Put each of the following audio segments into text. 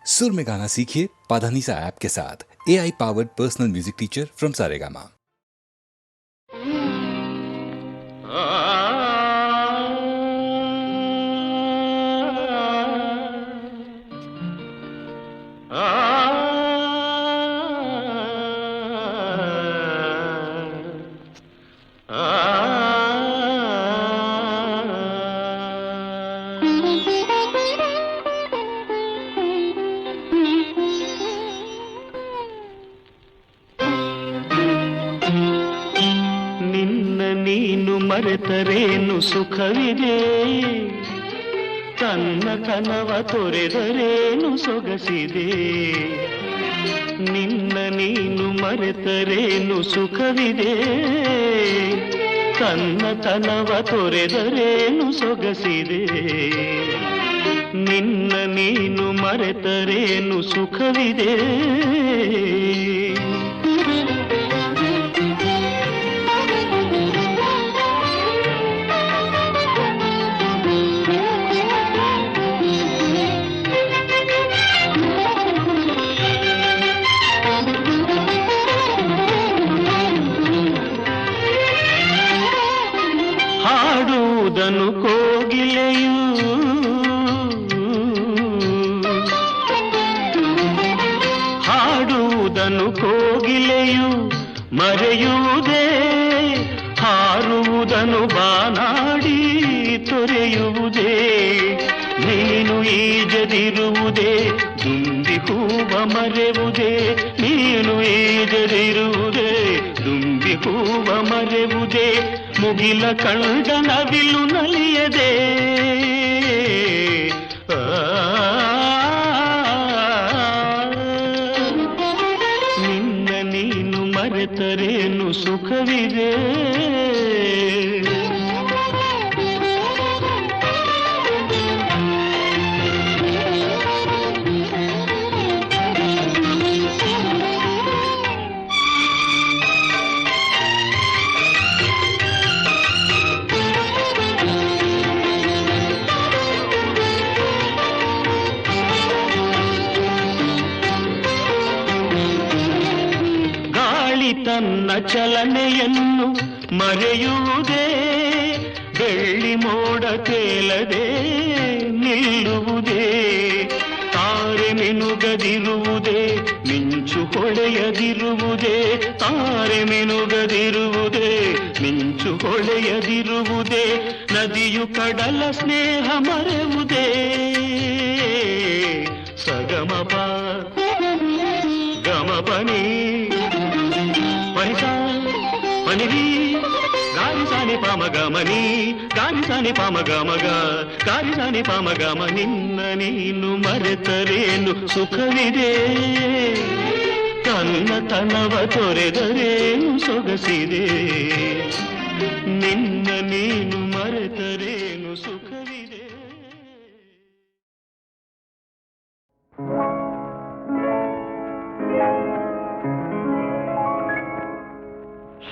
सुर में गाना सीखिए पाधानीसा ऐप के साथ। AI powered personal music teacher from Saregama. ಮರೆತರೇನು ಸುಖವಿದೆ, ತನ್ನ ಕನವ ತೊರೆದರೇನು ಸೊಗಸಿದೆ. ನಿನ್ನ ನೀನು ಮರೆತರೇನು ಸುಖವಿದೆ, ತನ್ನ ಕನವ ತೊರೆದರೇನು ಸೊಗಸಿದೆ. ನಿನ್ನ ನೀನು ಮರೆತರೇನು ಸುಖವಿದೆ. ಹಾಡುವುದನು ಕೋಗಿಲೆಯು, ಹಾಡುವುದನು ಕೋಗಿಲೆಯು ಮರೆಯುವುದೇ, ಹಾರುವುದನು ಬಾನಾಡಿ ತೊರೆಯುವುದೇ. ನೀನು ಈಜದಿರುವುದೇ, ದುಂಬಿ ಹೂವ ಮರೆಯುವುದೇ. ನೀನು ಈಜದಿರುವುದೇ, ದುಂಬಿ ಹೂವ ಮರೆಯುವುದೇ. ಮುಗಿಲ ಕಂಡ ನವಿಲು ನಲಿಯದೆ, ನಿನ್ನ ನೀನು ಮರೆತರೇನು ಸುಖವಿದೆ. ತನ್ನ ಚಲನೆಯನ್ನು ಮರೆಯುವುದೇ, ಬೆಳ್ಳಿ ಮೋಡ ತೇಲದೆ ನಿಲ್ಲುವುದೇ. ತಾರೆ ಮಿನುಗದಿರುವುದೇ, ಮಿಂಚು ಹೊಳೆಯದಿರುವುದೇ. ತಾರೆ ಮಿನುಗದಿರುವುದೇ, ಮಿಂಚು ಹೊಳೆಯದಿರುವುದೇ. ನದಿಯು ಕಡಲ ಸ್ನೇಹ ಮರೆಯುವುದೇ. ಸಗಮಪ ಗಮಪನಿ ಮನಿರಿ ಗಾರಿಸಾನಿ ಪಾಮಗಮನಿ, ಗಾರಿಸಾನಿ ಪಾಮಗಮಗ, ಗಾರಿಸಾನಿ ಪಾಮಗಮ. ನಿನ್ನ ನೀನು ಮರೆತರೇನು ಸುಖವಿದೆ, ತನ್ನ ತನವ ತೊರೆದರೇನು ಸೊಗಸಿದೆ. ನಿನ್ನ ನೀನು ಮರೆತರೇನು ಸುಖವಿದೆ.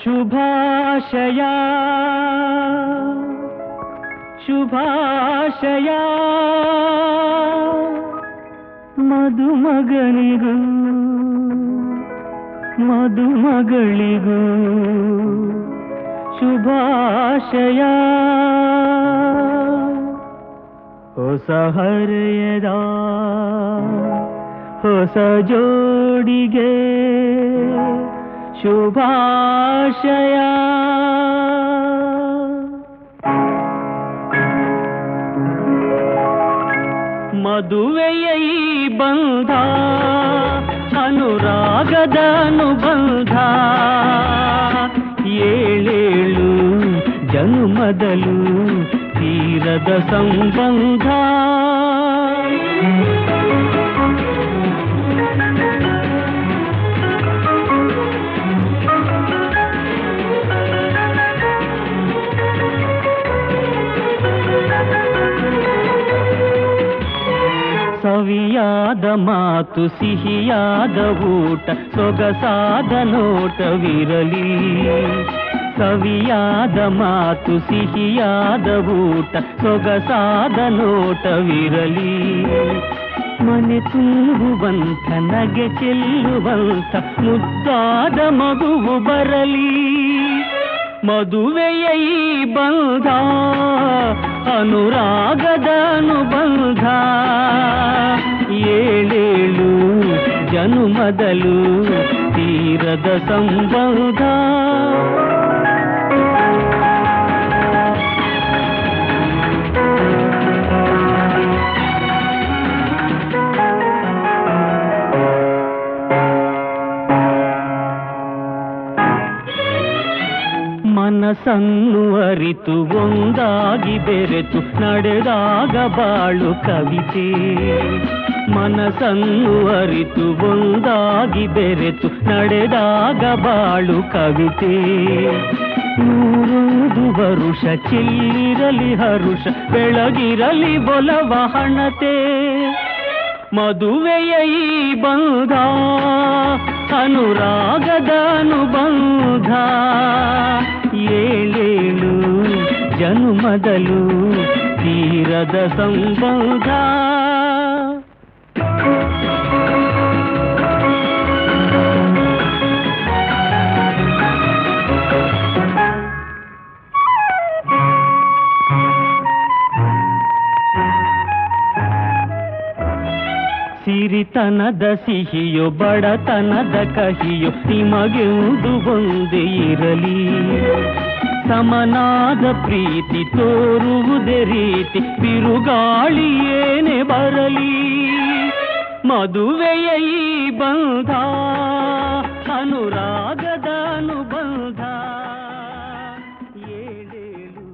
ಶುಭಾಶಯ ಶುಭಾಶಯ ಮದುಮಗನಿಗೂ ಮದುಮಗಳಿಗೂ ಶುಭಾಶಯ. ಹೊಸ ಹರೆಯದ ಹೊಸ ಜೋಡಿಗೆ ಶುಭಾಶಯ. ಮದುವೆಯ ಈ ಬಂಧ ಅನುರಾಗದ ಅನುಬಂಧ, ಏಳೇಳು ಜನುಮದಲು ತೀರದ ಸಂಬಂಧ. ಸವಿಯಾದ ಮಾತು ಸಿಹಿಯಾದ ಊಟ ಸೊಗಸಾದ ನೋಟವಿರಲಿ. ಸವಿಯಾದ ಮಾತು ಸಿಹಿಯಾದ ಊಟ ಸೊಗಸಾದ ನೋಟವಿರಲಿ. ಮನೆ ತುಂಬುವಂಥ ನಗೆ ಚೆಲ್ಲುವಂಥ ಮುದ್ದಾದ ಮಗುವು ಬರಲಿ. ಮದುವೆಯ ಈ ಬಂಧ ಅನುರಾಗದ ಅನುಬಂಧ, ಏಳೇಳು ಜನುಮದಲು ತೀರದ ಸಂಬಂಧ. ಮನಸ್ಸನ್ನು ಅರಿತು ಒಂದಾಗಿ ಬೆರೆತು ನಡೆದಾಗ ಬಾಳು ಕವಿತೆ. ಮನಸ್ಸನ್ನು ಅರಿತು ಒಂದಾಗಿ ಬೆರೆತು ನಡೆದಾಗ ಬಾಳು ಕವಿತೆ. ನೂರೊಂದು ವರುಷ ಚೆಲ್ಲಿರಲಿ ಹರುಷ, ಬೆಳಗಿರಲಿ ಒಲವ ಹಣತೆ. ಮದುವೆಯ ಈ ಬಂಧ ಅನುರಾಗದ ಅನುಬಂಧ, ಏಳೇಳು ಜನುಮದಲು ತೀರದ ಸಂಬಂಧ. ಸಿರಿತನದ ಸಿಹಿಯೋ ಬಡತನದ ಕಹಿಯೋ ನಿಮಗೆಂದು ಒಂದೇ ಇರಲಿ. ಸಮನಾದ ಪ್ರೀತಿ ತೋರುವುದೇ ರೀತಿ ಬಿರುಗಾಳಿ ಏನೇ ಬರಲಿ. ಮದುವೆಯ ಈ ಬಂಧ ಅನುರಾಗದ ಅನುಬಂಧ, ಏಳೇಳು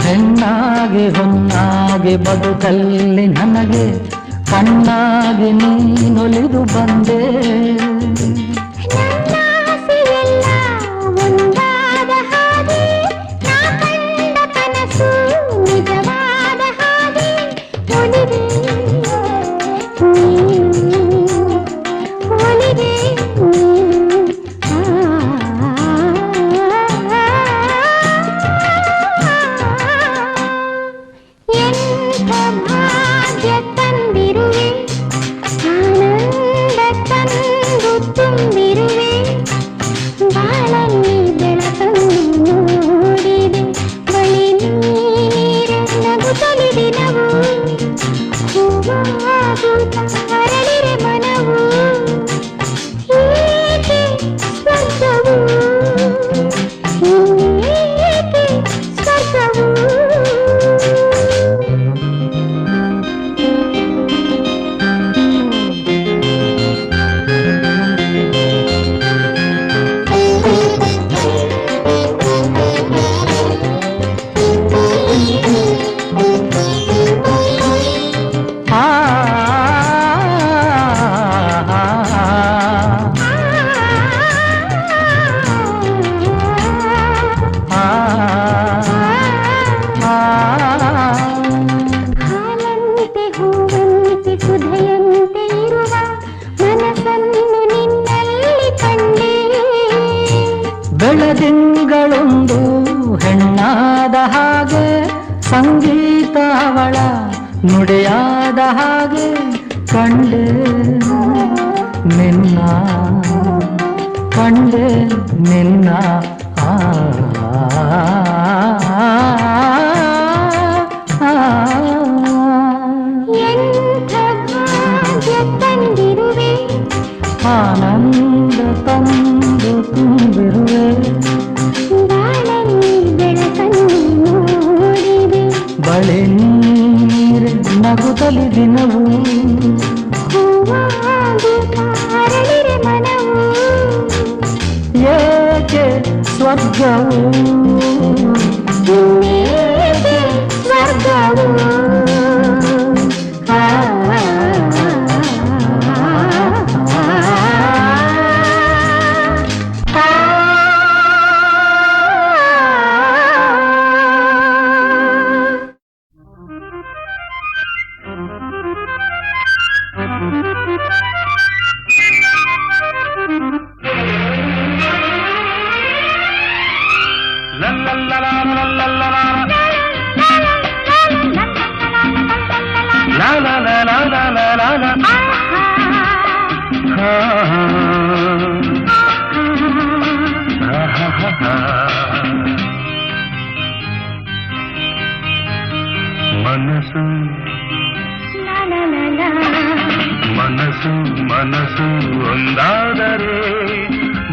ಹೆಣ್ಣಾಗಿ ಹೊನ್ನಾಗಿ ಬದುಕಲ್ಲಿ ನನಗೆ ಕಣ್ಣಾಗಿ ನೀನೊಲಿದು ಬಂದೆ. ಬೆಳದಿಂಗಳೊಂದು ಹೆಣ್ಣಾದ ಹಾಗೆ, ಸಂಗೀತ ಅವಳ ನುಡಿಯಾದ ಹಾಗೆ ಕಂಡೆ ನಿನ್ನ, ಕಂಡೆ ನಿನ್ನ. ಆನಂದ ತಂದು ತುಂಬಿರುವೆ, ಬಳೆ ನೀರೆ ನಗುತ್ತಲಿ ದಿನವು, ಏಕೆ ಸ್ವರ್ಗವು, ಸ್ವರ್ಗವು. ಮನಸ್ಸು ಮನಸ್ಸು ಮನಸ್ಸು ಒಂದಾದರೆ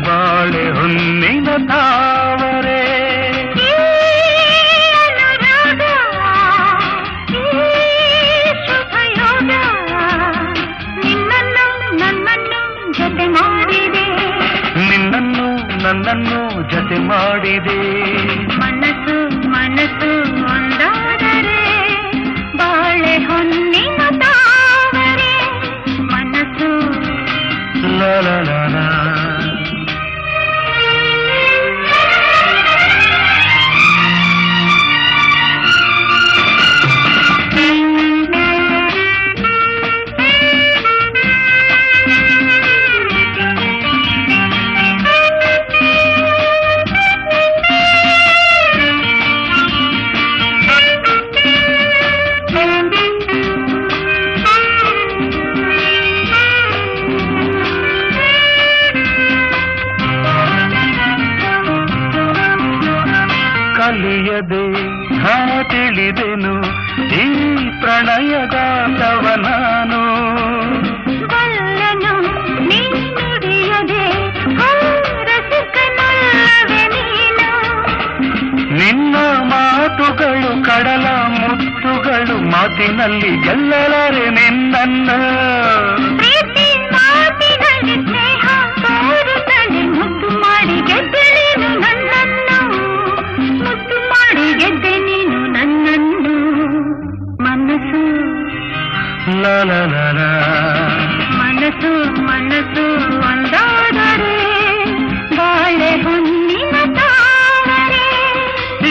ಬಾಳೆ ಹೊನ್ನಿನ ತಾವರೆ. ನಿನ್ನನ್ನು ನನ್ನನ್ನು ಜತೆ ಮಾಡಿದೆ. ಮನಸ್ಸು ಮನಸ್ಸು ಒಂದಾದರೆ ಬಾಳೆ ಹೊನ್ನಿನ ತಾವರೆ. ಮನಸ್ಸು ಲಾ ಲಾ ಲಾ ಲಾ. ಹಾ ತಿಳಿದೆನು ಈ ಪ್ರಣಯಗಾತವ ನಾನು ಬಲ್ಲನು ನೀ ನುಡಿಯದೆ ರಸಿಕನಲ್ಲವೇ ನೀನು ನಿನ್ನ ಮಾತುಗಳು ಕಡಲ ಮುತ್ತುಗಳು ಮಾತಿನಲ್ಲಿ ಗೆಲ್ಲಲಾರೆ ನಿನ್ನನ್ನು ಪ್ರೀತಿ ಮಾತಿನಲ್ಲಿ ಸ್ನೇಹ ತೋರುತ್ತಲೇ ಮುದ್ದು ಮಾಡಿ ಗೆದ್ದೆ ನೀನು ನನ್ನನ್ನು ಮುದ್ದು ಮಾಡಿ ಗೆದ್ದೆ ನೀನು ನನ್ನನ್ನು ಮನಸ್ಸು ಲಾ ಲಾ ಲಾ ಲಾ. ಮನಸ್ಸು ಮನಸ್ಸು ಒಂದಾದರೆ ಬಾಳೆ ಹೊನ್ನಿನ ತಾವರೆ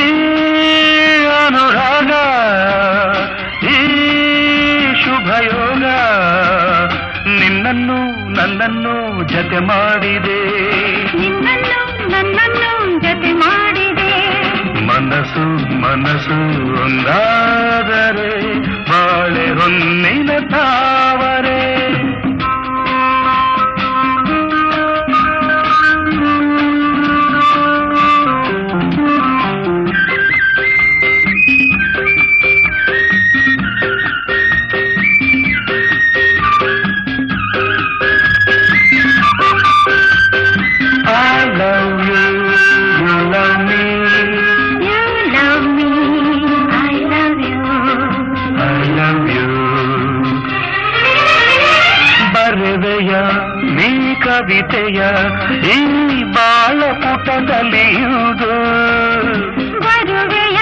ಈ ಅನುರಾಗ ಈ ಶುಭಯೋಗ ನಿನ್ನನ್ನು ನನ್ನನ್ನು ಜತೆ ಮಾಡಿದೆ ನಿನ್ನನ್ನು ನನ್ನನ್ನು ಜತೆ ಮಾಡಿದೆ ಮನಸ್ಸು ಮನಸ್ಸು ಒಂದಾದರೆ ಬಾಳೆ ಹೊನ್ನಿನ ತಾವರೆ I love you, you love me, You love me, I love you. I love you. ಬರೆವೆಯ ನೀ ಕವಿತೆಯ ಈ ಬಾಳ ಪುಟದಲ್ಲಿಯುವುದು ಬರುವೆಯ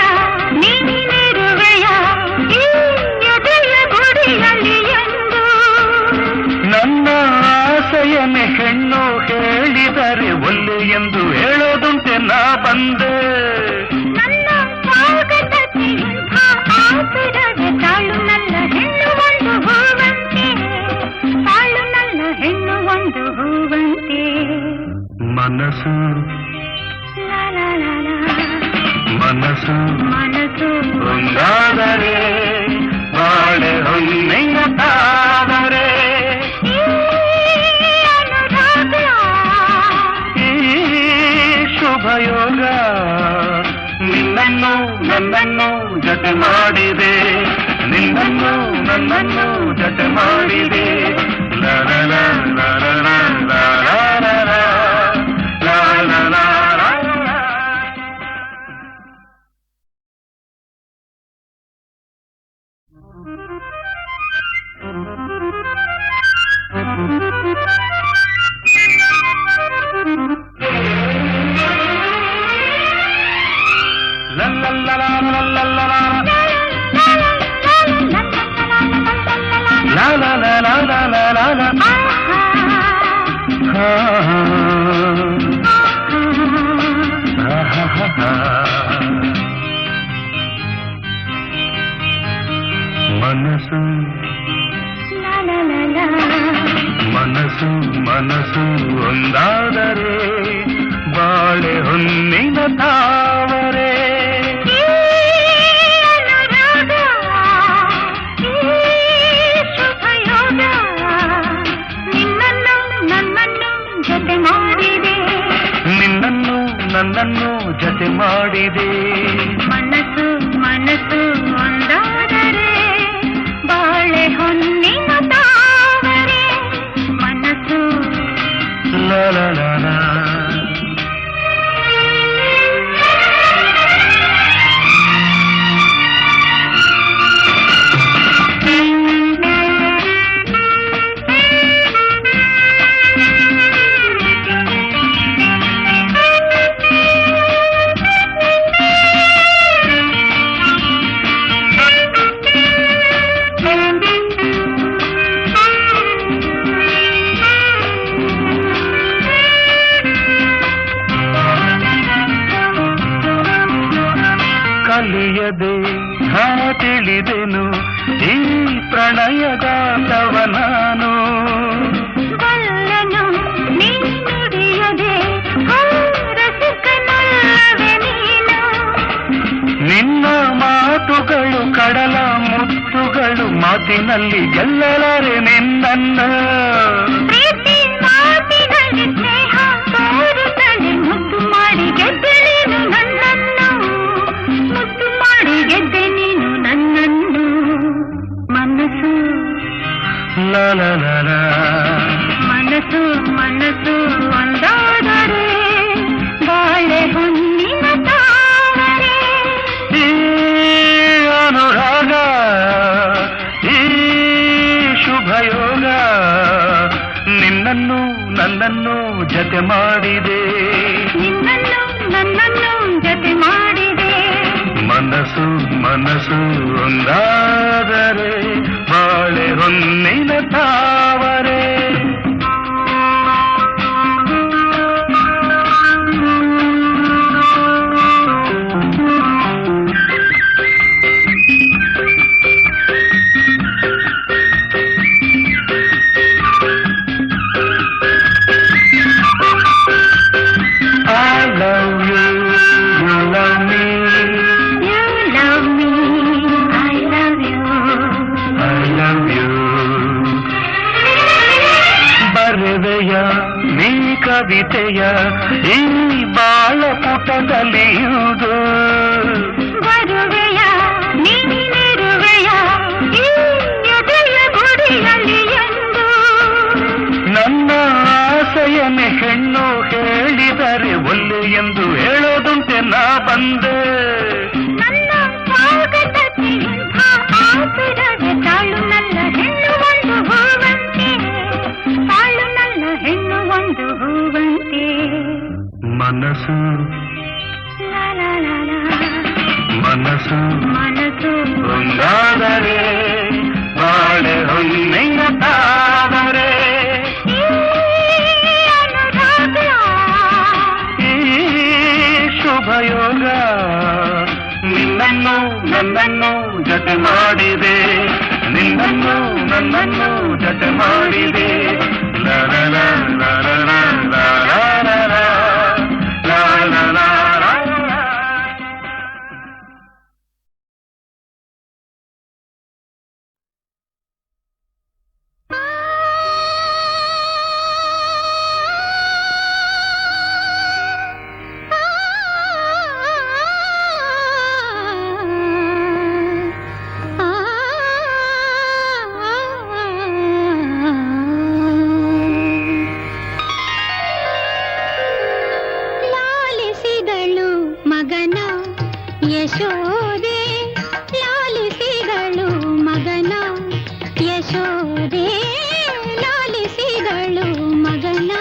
ನೀನಿರುವೆಯ ಈ ಎದೆಯ ಗುಡಿಯಲ್ಲಿ ಎಂದು ನನ್ನ ಆಸೆಯನ್ನೇ ಹೆಣ್ಣು ಹೇಳಿದರೆ ಒಲ್ಲೆ ಎಂದು ಹೇಳೋದುಂಟೆ ನಾ ಬಂದೆ ನನ್ನ ಸ್ವಾಗತಕ್ಕೆ ಇಂಥ ಆತುರವೇ ತಾಳು ನನ್ನ ಹೆಣ್ಣು ಒಂದು ಹೂವಂತೆ ತಾಳು ನನ್ನ ಹೆಣ್ಣು ಒಂದು ಹೂವಂತೆ ಮನಸ್ಸು ಲಾ ಲಾ ಲಾ ಲಾ. ಮನಸ್ಸು ಮನಸ್ಸು ಒಂದಾದರೆ ಬಾಳೆ ಹೊನ್ನಿನ ತಾವರೆ ಈ ಅನುರಾಗ ಈ ಶುಭಯೋಗ ನಿನ್ನನ್ನು ನನ್ನನ್ನು ಜತೆ ಮಾಡಿದೆ ನಿನ್ನನ್ನು ನನ್ನನ್ನು ಜತೆ ಮಾಡಿದೆ ಲಾ ಲಾ ಲಾ ಲಾ ಲಾ ಲಾ ಲಾ ಲಾ ಲಾ ಲಾ ಲಾ ಲಾ ಲಾ ಲಾ. La la la la la la la la. La la la la la la la la. Ha ha ha ha ha. ಮನಸ್ಸು ಮನಸ್ಸು ಮನಸ್ಸು ಒಂದಾದರೆ ಬಾಳೆ ಹೊನ್ನಿನ ತಾವರೆ ನಿನ್ನನ್ನು ನನ್ನನ್ನು ಜತೆ ಮಾಡಿದೆ ಮನಸ್ಸು ಮನಸ್ಸು ಒಂದಾದರೆ ಬಾಳೆ ಹೊನ್ನಿನ ತಾವರೆ ಮನಸ್ಸು ಲಾ ಲಾ ಲಾ ಲಾ. ಕಲಿಯದೆ ಹಾ ತಿಳಿದೆನು ಈ ಪ್ರಣಯಗಾತವ ನಾನು ಬಲ್ಲನು ನೀ ನುಡಿಯದೆ ರಸಿಕನಲ್ಲವೇ ನೀನು ನಿನ್ನ ಮಾತುಗಳು ಕಡಲ ಮುತ್ತುಗಳು ಮಾತಿನಲ್ಲಿ ಗೆಲ್ಲಲಾರೆ ನಿನ್ನನ್ನು ಪ್ರೀತಿ ಮಾತಿನಲ್ಲಿ ಸ್ನೇಹ ತೋರುತ್ತಲೇ ಮುದ್ದು ಮಾಡಿ ಗೆದ್ದೆ ನೀನು ನನ್ನನ್ನು ಮುದ್ದು ಮಾಡಿ ಮಾಡಿದೆ ನಿನ್ನನ್ನು ನನ್ನನ್ನು ಜೊತೆ ಮಾಡಿದೆ ಮನಸ್ಸು ಮನಸ್ಸು ಒಂದಾದರೆ ಬಾಳೆ ಹೊನ್ನಿನ ತಾವರೆ ನೀ ಕವಿತೆಯ ಈ ಬಾಳ ಪುಟದಲ್ಲಿಯುವುದು ಬರುವೆಯ ನೀನಿರುವೆಯ ಈ ಎದೆಯ ಗುಡಿಯಲ್ಲಿ ಎಂದು ನನ್ನ ಆಸೆಯನ್ನೇ ಹೆಣ್ಣು ಹೇಳಿದರೆ ಒಲ್ಲೆ ಎಂದು ಹೇಳೋದುಂಟೆ ನಾ ಬಂದೆ ನನ್ನ ಸ್ವಾಗತಕ್ಕೆ ಇಂಥ ಆತುರವೇ ತಾಳು ನನ್ನ ಹೆಣ್ಣು ಒಂದು ಹೂವಂತೆ ತಾಳು ನನ್ನ ಹೆಣ್ಣು ಒಂದು ಹೂವಂತೆ ಮನಸ್ಸು ಲಾ ಲಾ ಲಾ ಲಾ. ಮನಸ್ಸು ಮನಸ್ಸು ಒಂದಾದರೆ ಬಾಳೆ ಹೊನ್ನೆಯ ತಾವರೆ ಈ ಅನುರಾಗ ಈ ಶುಭಯೋಗ ನಿನ್ನನ್ನು ನನ್ನನ್ನು ಜೊತೆ ಮಾಡಿದೆ ನಿನ್ನನ್ನು ನನ್ನನ್ನು ಜೊತೆ ಮಾಡಿದೆ ಲರಲ ಲರಲ ಲರಲ ಲರಲ ಲಾಲಿಸಿದಳು ಮಗನ ಯಶೋದೆ ಲಾಲಿಸಿದಳು ಮಗನ ಯಶೋದೆ ಲಾಲಿಸಿದಳು ಮಗನ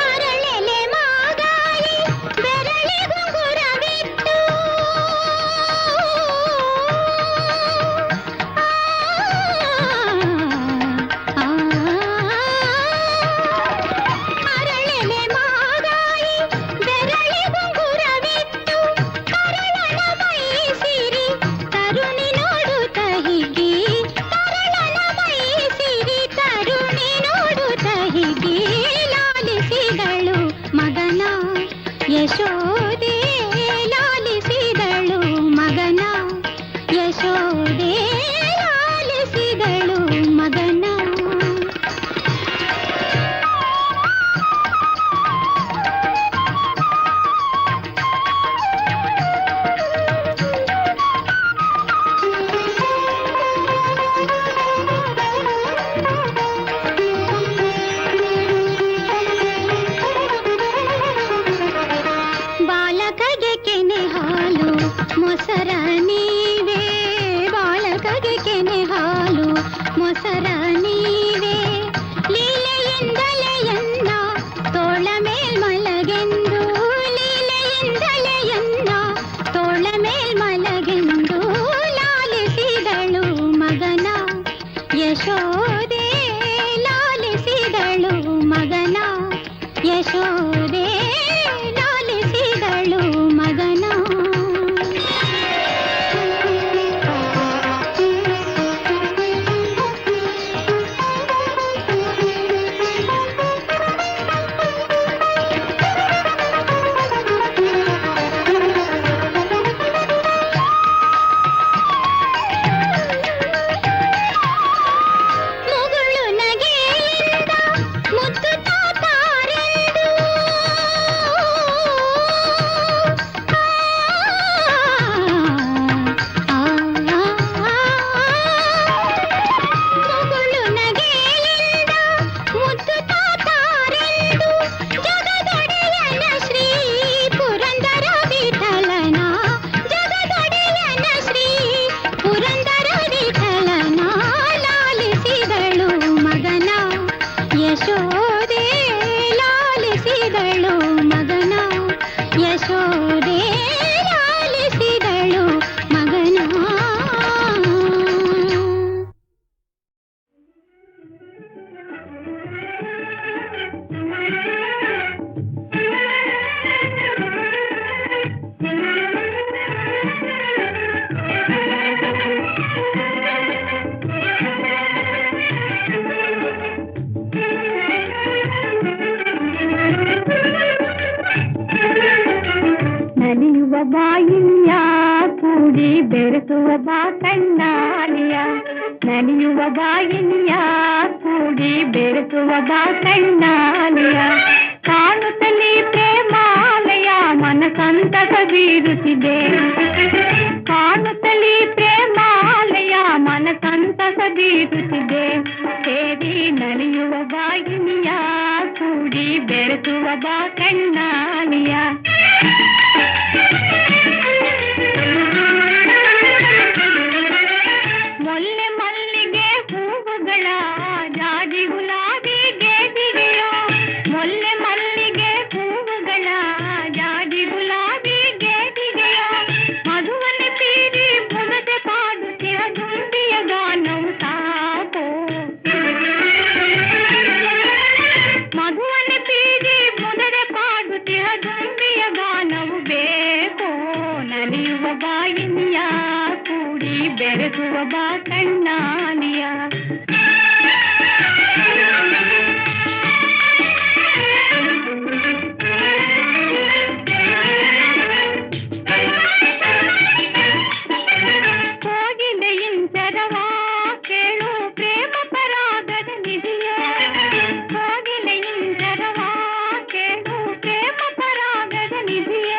ಅರಳೆಲೆ ಮಾಗಾಯಿ ಬೆರಳಿಗುಂಗುರವಿಟ್ಟು ಅರಳೆಲೆ ಮಾಗಾಯಿ ಬೆರಳಿಗುಂಗುರವಿಟ್ಟು ತರಳನ ಮೈಸಿರಿ ತರುಣಿ ನೋಡುತ್ತ ಹಿಗಿ ತರಳನ ಮೈಸಿರಿ ತರುಣಿ ನೋಡುತ್ತ ಹಿಗಿ ಲಾಲಿಸಿದಳು ಮಗನ ಯಶೋದೆ ಲಾಲಿಸಿದಳು ಮಗನ ಯಶೋದೆ ಲಾಲಿಸಿದಳು ಮಗನ ಬಾಲಕಗೆ ಕೆನೆ ಹಾಲು ಮೊಸರ ನೀವೇ ಬಾಲಕಗೆ ಕೆನೆ ಹಾಲು ಮೊಸರ ನೀವೇ ಲೀಲೆಯಿಂದಲೇ ಎನ್ನ ತೋಳ ಮೇಲ್ ಮಲಗೆಂದು ಲೀಲೆಯಿಂದಲೇ ಎನ್ನ ತೋಳ ಮೇಲ್ ಮಲಗೆಂದು ಲಾಲಿಸಿದಳು ಮಗನ ಯಶೋದೆ ಲಾಲಿಸಿದಳು ಮಗನ ಯಶೋದೆ ಲಾಲಿಸಿದಳು ಮಗನ ಬಾಯಿಯ ಕೂಡಿ ಬೆರೆಸುವ ಬಾ ಕಣ್ಣಾಲಿಯ ನಲಿಯುವ ಬಾಯಿಯ ಕೂಡಿ ಬೆರೆಸುವ ಬಾ ಕಣ್ಣಾಲಿಯ ಕಾಣುತ್ತಲೇ ಪ್ರೇಮಾಲಯ ಮನಸಂತಸ ಬೀರುತ್ತಿದೆ ಕಾಣುತ್ತಲೇ ಪ್ರೇಮಾಲಯ ಮನಸಂತಸ ಬೀರುತ್ತಿದೆ ಸೇರಿ ನಲಿಯುವ ಬಾಯಿಯ ಕೂಡಿ ಬೆರೆಸುವ ಬಾ ಕಣ್ಣಾಲಿಯ ಮೊಲ್ಲೆ ಮಲ್ಲಿಗೆ ಹೂವುಗಳ ಜಾಜಿ ಗುಲಾಬಿ ಗೇದಿಗೆಯೋ ಮೊಲ್ಲೆ ಮಲ್ಲಿಗೆ ಹೂವುಗಳ ಜಾಜಿ ಗುಲಾಬಿ ಗೇದಿಗೆಯೋ ಮಧುವನೆ ತೀರಿ ಮುಗದೆ ಪಾಡುತ್ತಿರ ದುಂಬಿಯ ಗಾನವು ಸಾಕೋ ಮಧುವನೆ ತೀರಿ ಮುಗದೆ ಪಾಡುತ್ತಿರ ದುಂಬಿಯ ಗಾನವು ಬೇಕೋ ನಲಿಯುವ ಬಾಯಿನಿಯ ಕೂಡಿ ಬೆರೆಸುವ ಬಾ ಕಣ್ಣಾಲಿಯ ಕೋಗಿಲೆಯಿಂದರವಾ ಕೇಳು ಪ್ರೇಮ ಪರಾಗದ ನಿಧಿಯ ಕೋಗಿಲೆಯಿಂದರವಾ ಕೇಳು ಪ್ರೇಮ ಪರಾಗದ ನಿಧಿಯ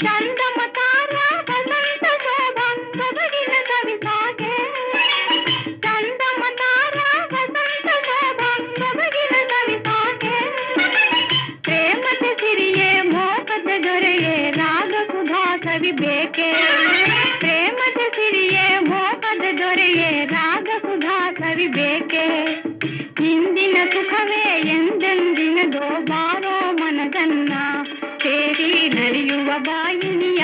ಚಂದಮ ತಾರ ವಸಂತ ಶೋಭಾಂಗ ಬಗಿನ ಸವಿಸಾಗೆ ಚಂದಮ ತಾರ ವಸಂತ ಶೋಭಾಂಗ ಬಗಿನ ಸವಿಸಾಗೆ ಪ್ರೇಮದ ಸಿರಿಯೇ ಮೋಹದ ದೊರೆಯೇ ರಾಗ ಸುಧಾ ಕವಿ ಬೇಕೆ ಪ್ರೇಮದ ಸಿರಿಯೇ ಮೋಹದ ದೊರೆಯೇ ರಾಗ ಸುಧಾ ಕವಿ ಬೇಕೆ ಇಂದಿನ ಸುಖವೇ ಎಂದೆಂದಿನದೋ ಬಾರೋ ಮನದನ್ನ ಸೇರಿ ನಲಿಯುವ ಬಾಯಿನಿಯ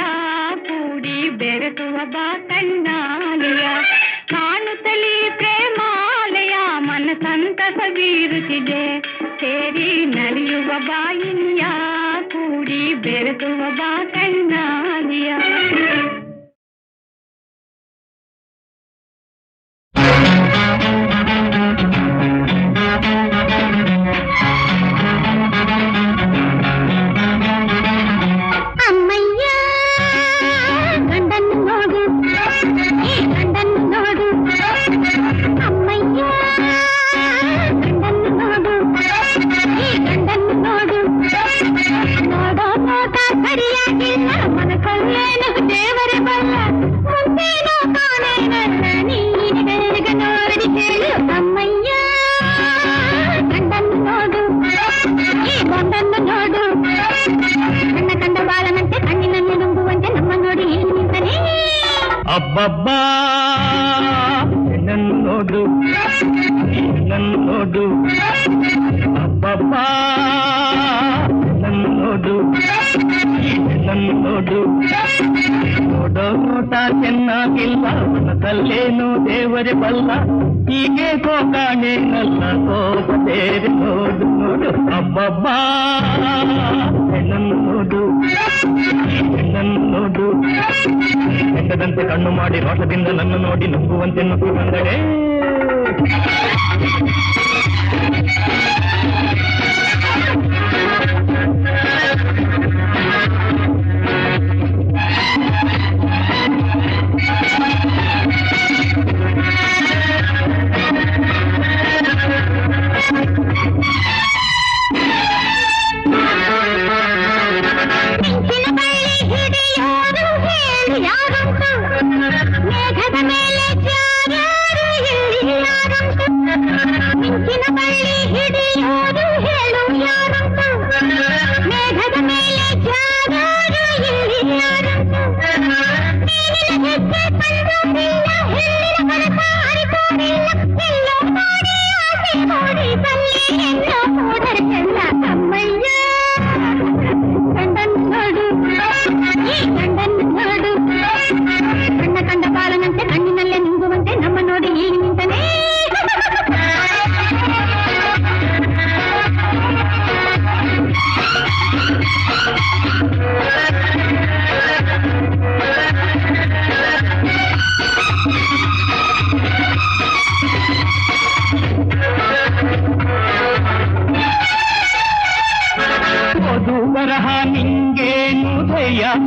ಕೂಡಿ ಬೆರೆಸುವ ಬಾ ಕಣ್ಣಾಲಿಯ ಕಾಣುತ್ತಲೇ ಪ್ರೇಮಾಲಯ ಮನಸಂತಸ ಬೀರುತ್ತಿದೆ ಸೇರಿ ನಲಿಯುವ ಬಾಯಿನಿಯ ಕೂಡಿ ಬೆರೆಸುವ ಬಾ ಕಣ್ಣಾಲಿಯ ಅಮ್ಮಯ್ಯ ಗಂಡನ್ನು ನೋಡು ಈ ಗಂಡನ್ನು ನೋಡು ಅಮ್ಮಯ್ಯ ಗಂಡನ್ನು ನೋಡು ಈ ಗಂಡನ್ನು ನೋಡು ನೋಡೋ ನೋಟ ಸರಿಯಾಗಿಲ್ಲ ಮನಸ್ಸಲ್ಲೇನು ದೇವರೇ ಬಲ್ಲ ಮುಂದೇನೋ ಕಾಣೇನಲ್ಲ ನೀನು ಬೇಗ ನೋಡಿ ಕೇಳು ಅಮ್ಮಯ್ಯ ಗಂಡನ್ನು ನೋಡು ಈ ಗಂಡನ್ನು ನೋಡು ಕಣ್ಣ ಕಂಡ ಬಾಲನಂತೆ ಕಣ್ಣಿನಲ್ಲಿ ನುಂಗುವಂತೆ ನಮ್ಮ ನೋಡಿ ಇಲ್ಲಿ ನಿಂತನೇ ಅಬ್ಬಬ್ಬಾ ನನ್ನು ನೋಡು ನನ್ನು ನೋಡು ಅಬ್ಬಬ್ಬಾ ನನ್ನು ನೋಡು ನನ್ನು ನೋಡು ನೋಡೋ ನೋಟ ಚೆನ್ನಾಗಿಲ್ಲ ಮನದಲ್ಲೇನು ದೇವರೇ ಬಲ್ಲ ಹೀಗೆ ಕಾಣೇನಲ್ಲ ಕೋಪದೇರಿ ನೋಡು ನೋಡು ಅಬ್ಬಬ್ಬಾ ನನ್ನು ನೋಡು ನನ್ನು ನೋಡು ಕೆಟ್ಟದಂತೆ ಕಣ್ಣು ಮಾಡಿ ರೋಷದಿಂದ ನನ್ನ ನೋಡಿ ನುಗ್ಗುವಂತೆ ನುಗ್ಗಿ ಬಂದರೆ ಮೇಘದ ಮೇಲೆ ಮಿಂಚಿನ ಬಳ್ಳಿ ಹಿಡಿಯೋರು ಹೇಳು ಯಾರಂತ ಮೇಘದ ಮೇಲೆ ಜಾರಾರು ಇಲ್ಲಿ ಯಾರಂತ ನೀರಿನ ಹೆಜ್ಜೆ ಕಂಡುಬಿಲ್ಲ ಹೆಣ್ಣಿನ ಕನಸ ಅರಿತೋರಿಲ್ಲ ಎಲ್ಲೋ ಮಾಡಿ ಆಸೆ ನೋಡಿ ಬಲ್ಲಿ ಎಲ್ಲೋ ಹೋದರೆ ಚೆಲ್ಲ ತಮ್ಮಯ್ಯ ಗಂಡನ್ನು ನೋಡು ಈ ಗಂಡನ್ನು ನೋಡು ಕಣ್ಣ ಕಂಡ ಬಾಲನಂತೆ ಕಣ್ಣಿನಲ್ಲೇ ನಿಂಗುವಂತೆ ನಮ್ಮ ನೋಡಿ ಇಲ್ಲಿ ನಿಂತನೇ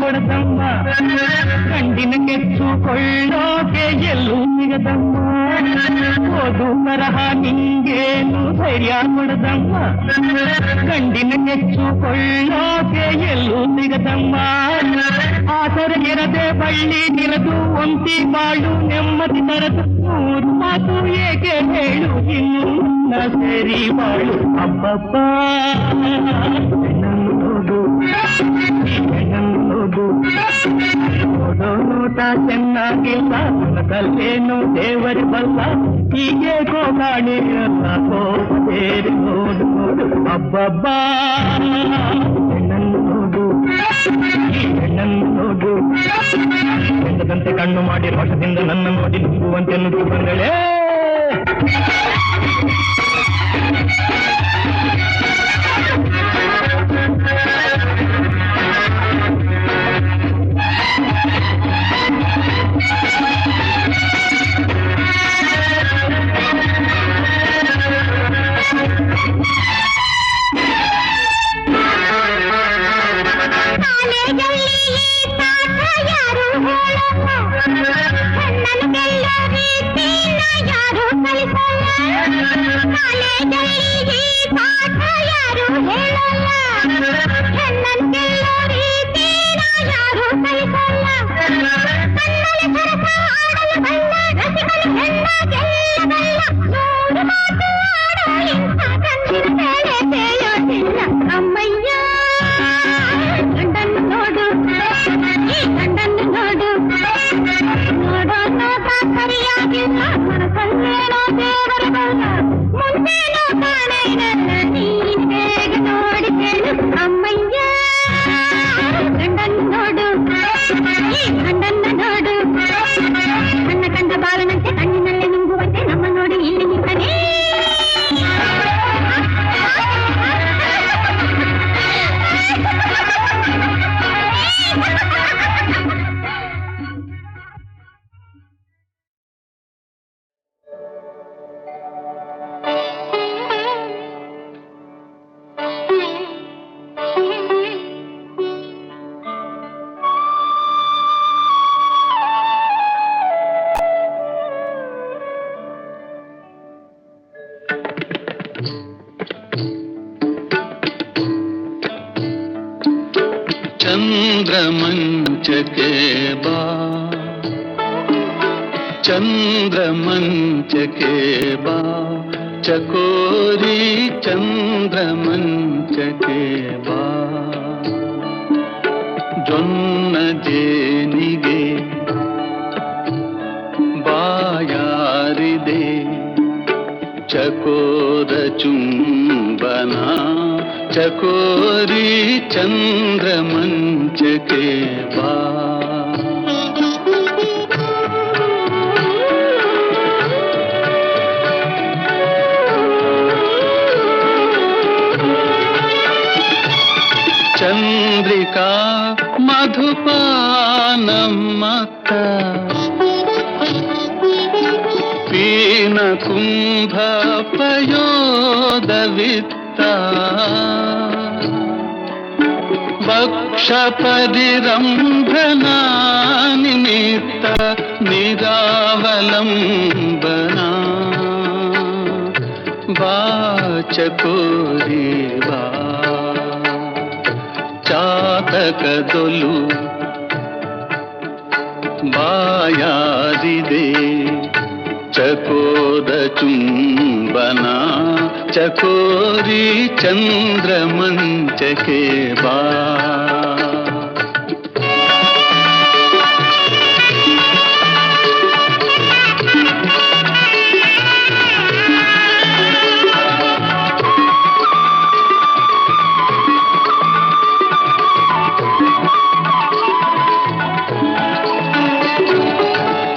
ಕೊಡದಮ್ಮ ಗಂಡಿನ ಕೆಚ್ಚುಕೊಳ್ಳೋಕೆ ಎಲ್ಲೂ ಸಿಗದಮ್ಮ ಓದು ಬರಹ ನಿಂಗೇನು ಧೈರ್ಯ ಕೊಡದಮ್ಮ ಗಂಡಿನ ಕೆಚ್ಚುಕೊಳ್ಳೋಕೆ ಎಲ್ಲೂ ಸಿಗದಮ್ಮ ಆಸರ ಇರದೆ ಬಳ್ಳಿ ನಿರದು ಒಂಟಿ ಬಾಳು ನೆಮ್ಮದಿ ತರದು ಮೂರು ಮಾತು ಏಕೆ ಹೇಳು ಇನ್ನು ಸೇರಿ ಬಾಳು ಅಬ್ಬಬ್ಬ ನೋಡು ನೋಡು ನೋಡೋ ನೋಟ ಚೆನ್ನಾಗಿಲ್ಲ ಮನದಲ್ಲೇನು ದೇವರ ಬಲ್ಲ ಹೀಗೆ ಗೋಗಾಣಿಯಲ್ಲ ಸೇರಿ ನೋಡು ನೋಡು ಅಬ್ಬಬ್ಬ ನೋಡು ನೋಡು ಎಂದದಂತೆ ಕಣ್ಣು ಮಾಡಿ ರೋಷದಿಂದ ನನ್ನ ನೋಡಿ ನುಗ್ಗುವಂತೆ ನುಗ್ಗು ಬಂಗಳೇ चंद्रमंचके बा चंद्रमंचके बा चकोरी चंद्रमंचके बा ಜೊನ್ನ ಜೇನಿಗೆ ಬಾಯಾರಿದೆ ಚಕೋರ ಚುಂಬನ ಚಕೋರಿ ಚಂದ್ರಮಂಚಕೆ ಬಾ ಚಂದ್ರಿಕಾ ಮಧುಪಾನಮತ್ತ ಪೀನ ಕುಂಭ ಪಯೋದವಿತ್ತ ಭಕ್ಷ ಪರಿರಂಭನಾ ನಿಮಿತ್ತ ನಿರಾವಲಂಬನಾ ವಾಚಕೋರಿ ವಾ ಚಾತಕದೊಲು ಬಾಯಾರಿದೆ ಚಕೋರ ಚುಂಬನ ಚಕೋರಿ ಚಂದ್ರಮಂಚಕೆ ಬಾ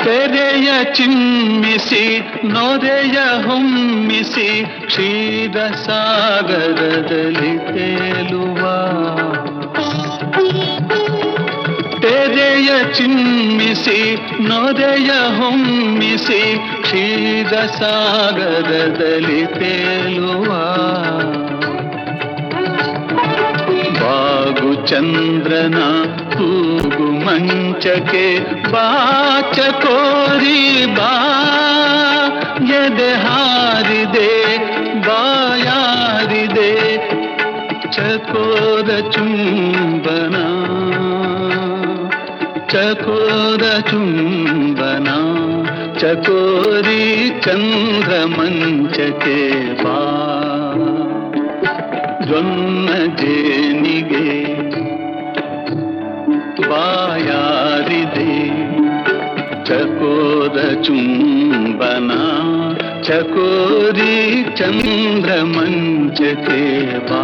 ತೆರೆಯ ಚಿಮ್ಮಿಸಿ ನೊರೆಯ ಹೊಮ್ಮಿಸಿ ಕ್ಷೀರ ಸಾಗರದಲ್ಲಿ ತೇಲುವ ತೆರೆಯ ಚಿಮ್ಮಿಸಿ ನೊರೆಯ ಹೊಮ್ಮಿಸಿ ಕ್ಷೀರ ಸಾಗರದಲ್ಲಿ ತೇಲುವ ಬಾಗು ಚಂದ್ರನ ತೂಗು ಮಂಚಕ್ಕೆ ಬಾ ಚಕೋರಿ ಬಾ ಎದೆ ಹಾರಿದೆ ಬಾಯಾರಿದೆ ಚಕೋರ ಚುಂಬನ ಚಕೋರ ಚುಂಬನ ಚಕೋರಿ ಚಂದ್ರ ಮಂಚಕ್ಕೆ ಬಾ ಜೊನ್ನ ಜೇನಿಗೆ ಬಾಯಾರಿದೆ ಚಕೋರ ಚುಂಬನ ಚಕೋರಿ ಚಂದ್ರ ಮಂಚಕ್ಕೆ ಬಾ.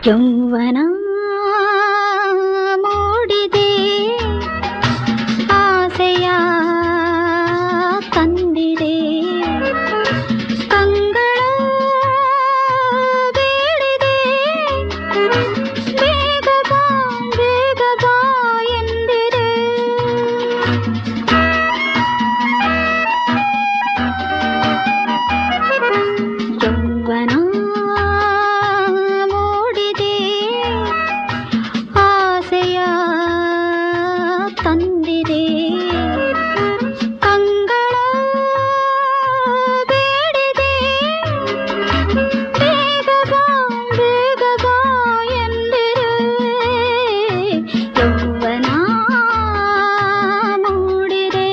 ಯೌವನ ಮೂಡಿದೆ ಆಸೆಯ ತಂದಿದೆ ಕಂಗಳ ಬೇಡಿದೆ ಬೇಗ ಬಾ ಎಂದಿದೆ ಯೌವನ ತಂದಿದೆ ಕಂಗಳ ಬೇಡಿದೆ ಬೇಗ ಬಾ ಎಂದಿರು ಯೌವನ ಮೂಡಿದೆ.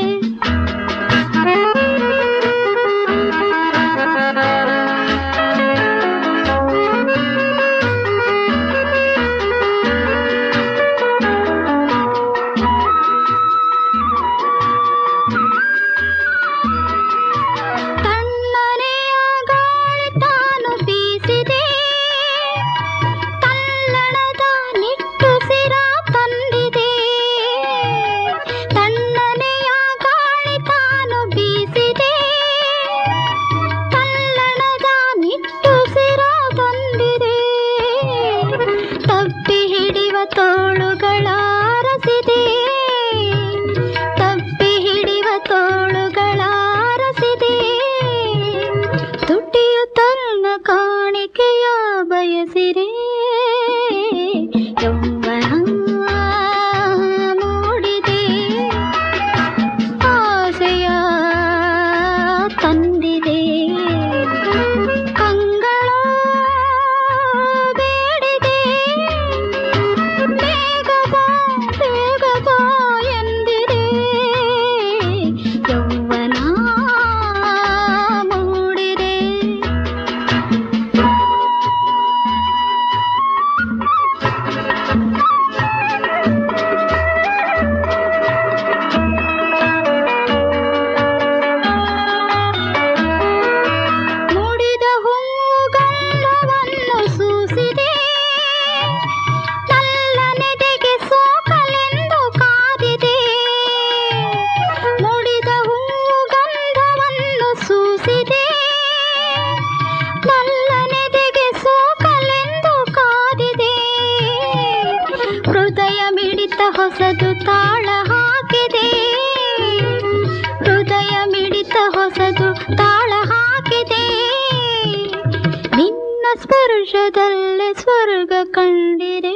ತಪ್ಪಿ ಹಿಡಿವ ತೋಳುಗಳಾರಸಿದೆ ತಪ್ಪಿ ಹಿಡಿವ ತೋಳುಗಳಾರಸಿದೆ ತುಟಿಯು ತನ್ನ ಕಾಣಿಕೆಯ ಬಯಸಿರೆ ಯೌವನ ಮೂಡಿದೆ ಆಸೆಯ ತಂದಿದೆ ಕಂಗಳ ಬೇಡಿದೆ ಬೇಗ ಬಾ ಎಂದಿದೆ ಯೌವನ ಮೂಡಿದೆ. ಮುಡಿದ ಹೂಗಂಧವನ್ನು ಸೂಸಿದೆ ನಲ್ಲನೆದೆಗೆ ಸೋಕಲೆಂದು ಕಾದಿದೆ ಮುಡಿದ ಹೂಗಂಧವನ್ನು ಸೂಸಿದೆ ನಲ್ಲನೆದೆಗೆ ಸೋಕಲೆಂದು ಕಾದಿದೆ ಹೃದಯ ಮಿಡಿತ ಹೊಸದು ತಾಳ ಹಾಕಿದೆ ಹೃದಯ ಮಿಡಿತ ಹೊಸದು ತಾಳ ಹಾಕಿದೆ ನಿನ್ನ ಸ್ಪರ್ಶದಲ್ಲೇ ಸ್ವರ್ಗ ಕಂಡಿರೆ